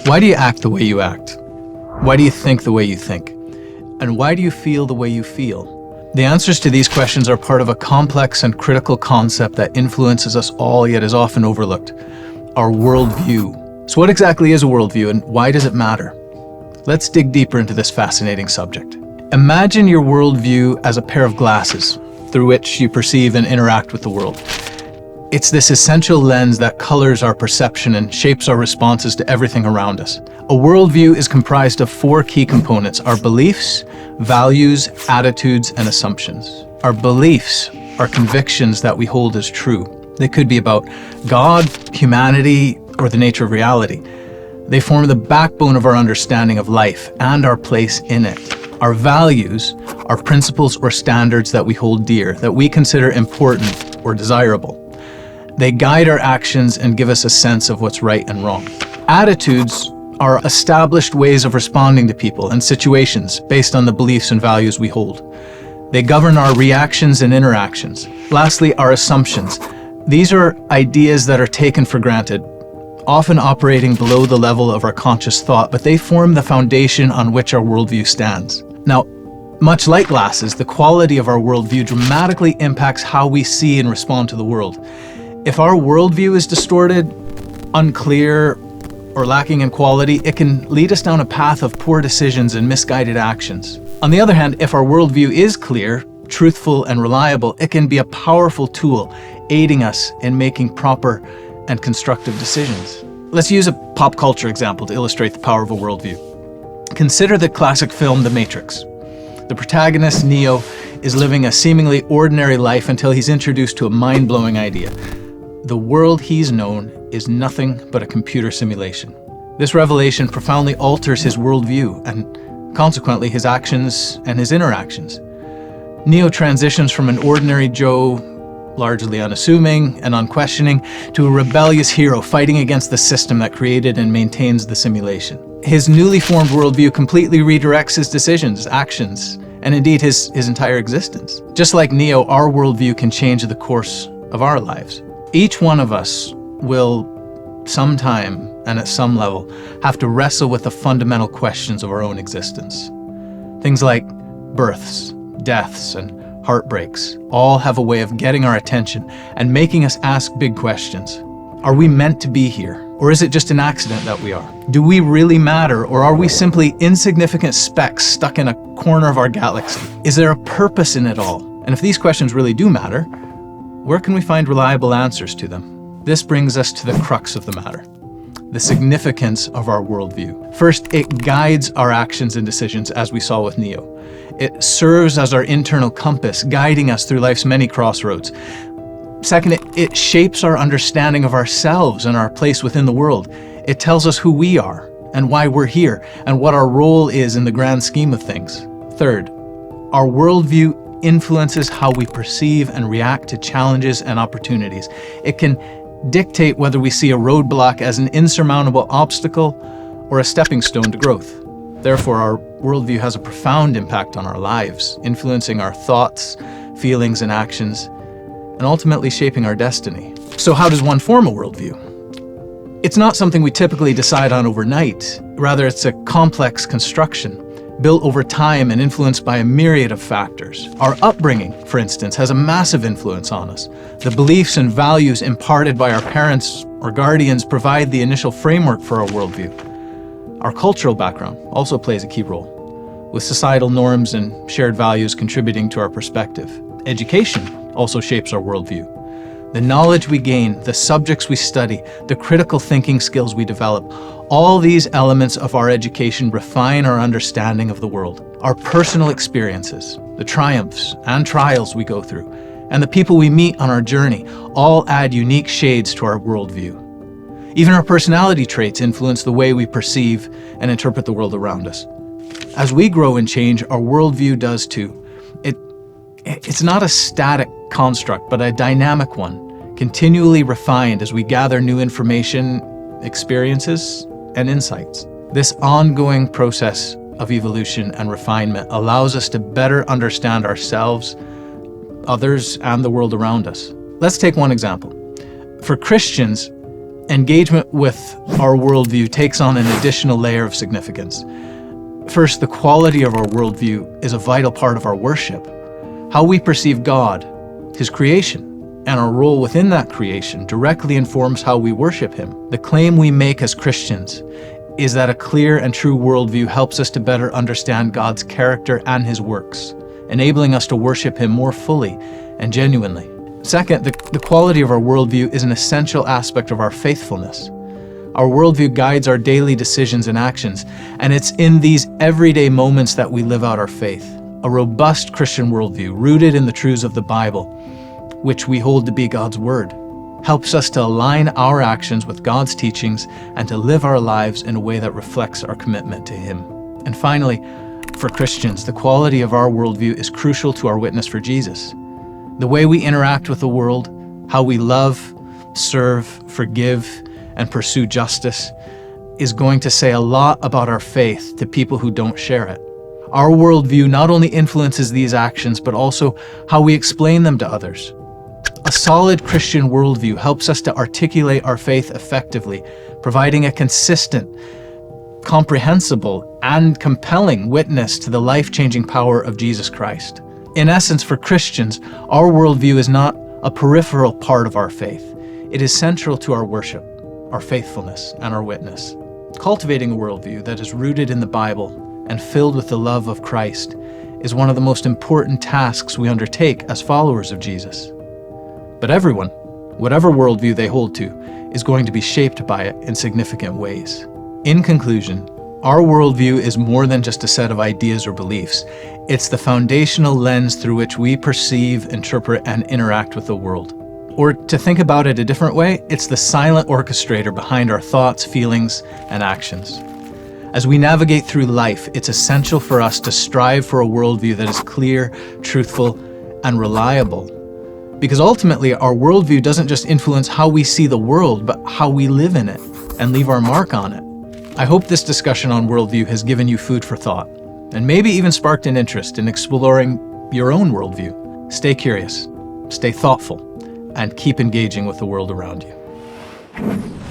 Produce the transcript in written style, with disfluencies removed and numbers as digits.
Why do you act the way you act? Why do you think the way you think? And why do you feel the way you feel? The answers to these questions are part of a complex and critical concept that influences us all, yet is often overlooked: our worldview. So what exactly is a worldview, and why does it matter? Let's dig deeper into this fascinating subject. Imagine your worldview as a pair of glasses through which you perceive and interact with the world. It's this essential lens that colors our perception and shapes our responses to everything around us. A worldview is comprised of 4 key components: our beliefs, values, attitudes, and assumptions. Our beliefs are convictions that we hold as true. They could be about God, humanity, or the nature of reality. They form the backbone of our understanding of life and our place in it. Our values are principles or standards that we hold dear, that we consider important or desirable. They guide our actions and give us a sense of what's right and wrong. Attitudes are established ways of responding to people and situations based on the beliefs and values we hold. They govern our reactions and interactions. Lastly, our assumptions. These are ideas that are taken for granted, often operating below the level of our conscious thought, but they form the foundation on which our worldview stands. Now, much like glasses, the quality of our worldview dramatically impacts how we see and respond to the world. If our worldview is distorted, unclear, or lacking in quality, it can lead us down a path of poor decisions and misguided actions. On the other hand, if our worldview is clear, truthful, and reliable, it can be a powerful tool aiding us in making proper and constructive decisions. Let's use a pop culture example to illustrate the power of a worldview. Consider the classic film The Matrix. The protagonist, Neo, is living a seemingly ordinary life until he's introduced to a mind-blowing idea. The world he's known is nothing but a computer simulation. This revelation profoundly alters his worldview and consequently his actions and his interactions. Neo transitions from an ordinary Joe, largely unassuming and unquestioning, to a rebellious hero fighting against the system that created and maintains the simulation. His newly formed worldview completely redirects his decisions, actions, and indeed his entire existence. Just like Neo, our worldview can change the course of our lives. Each one of us will sometime and at some level have to wrestle with the fundamental questions of our own existence. Things like births, deaths, and heartbreaks all have a way of getting our attention and making us ask big questions. Are we meant to be here? Or is it just an accident that we are? Do we really matter, or are we simply insignificant specks stuck in a corner of our galaxy? Is there a purpose in it all? And if these questions really do matter, where can we find reliable answers to them? This brings us to the crux of the matter: the significance of our worldview. First, it guides our actions and decisions, as we saw with Neo. It serves as our internal compass, guiding us through life's many crossroads. Second, it shapes our understanding of ourselves and our place within the world. It tells us who we are and why we're here and what our role is in the grand scheme of things. Third, our worldview influences how we perceive and react to challenges and opportunities. It can dictate whether we see a roadblock as an insurmountable obstacle or a stepping stone to growth. Therefore, our worldview has a profound impact on our lives, influencing our thoughts, feelings, and actions, and ultimately shaping our destiny. So how does one form a worldview? It's not something we typically decide on overnight. Rather, it's a complex construction, built over time and influenced by a myriad of factors. Our upbringing, for instance, has a massive influence on us. The beliefs and values imparted by our parents or guardians provide the initial framework for our worldview. Our cultural background also plays a key role, with societal norms and shared values contributing to our perspective. Education also shapes our worldview. The knowledge we gain, the subjects we study, the critical thinking skills we develop, all these elements of our education refine our understanding of the world. Our personal experiences, the triumphs and trials we go through, and the people we meet on our journey all add unique shades to our worldview. Even our personality traits influence the way we perceive and interpret the world around us. As we grow and change, our worldview does too. It's not a static construct, but a dynamic one, continually refined as we gather new information, experiences, and insights. This ongoing process of evolution and refinement allows us to better understand ourselves, others, and the world around us. Let's take one example. For Christians, engagement with our worldview takes on an additional layer of significance. First, the quality of our worldview is a vital part of our worship. How we perceive God, His creation, and our role within that creation directly informs how we worship Him. The claim we make as Christians is that a clear and true worldview helps us to better understand God's character and His works, enabling us to worship Him more fully and genuinely. Second, the quality of our worldview is an essential aspect of our faithfulness. Our worldview guides our daily decisions and actions, and it's in these everyday moments that we live out our faith. A robust Christian worldview, rooted in the truths of the Bible, which we hold to be God's Word, helps us to align our actions with God's teachings and to live our lives in a way that reflects our commitment to Him. And finally, for Christians, the quality of our worldview is crucial to our witness for Jesus. The way we interact with the world, how we love, serve, forgive, and pursue justice is going to say a lot about our faith to people who don't share it. Our worldview not only influences these actions, but also how we explain them to others. A solid Christian worldview helps us to articulate our faith effectively, providing a consistent, comprehensible, and compelling witness to the life-changing power of Jesus Christ. In essence, for Christians, our worldview is not a peripheral part of our faith. It is central to our worship, our faithfulness, and our witness. Cultivating a worldview that is rooted in the Bible and filled with the love of Christ is one of the most important tasks we undertake as followers of Jesus. But everyone, whatever worldview they hold to, is going to be shaped by it in significant ways. In conclusion, our worldview is more than just a set of ideas or beliefs. It's the foundational lens through which we perceive, interpret, and interact with the world. Or to think about it a different way, it's the silent orchestrator behind our thoughts, feelings, and actions. As we navigate through life, it's essential for us to strive for a worldview that is clear, truthful, and reliable. Because ultimately, our worldview doesn't just influence how we see the world, but how we live in it and leave our mark on it. I hope this discussion on worldview has given you food for thought, and maybe even sparked an interest in exploring your own worldview. Stay curious, stay thoughtful, and keep engaging with the world around you.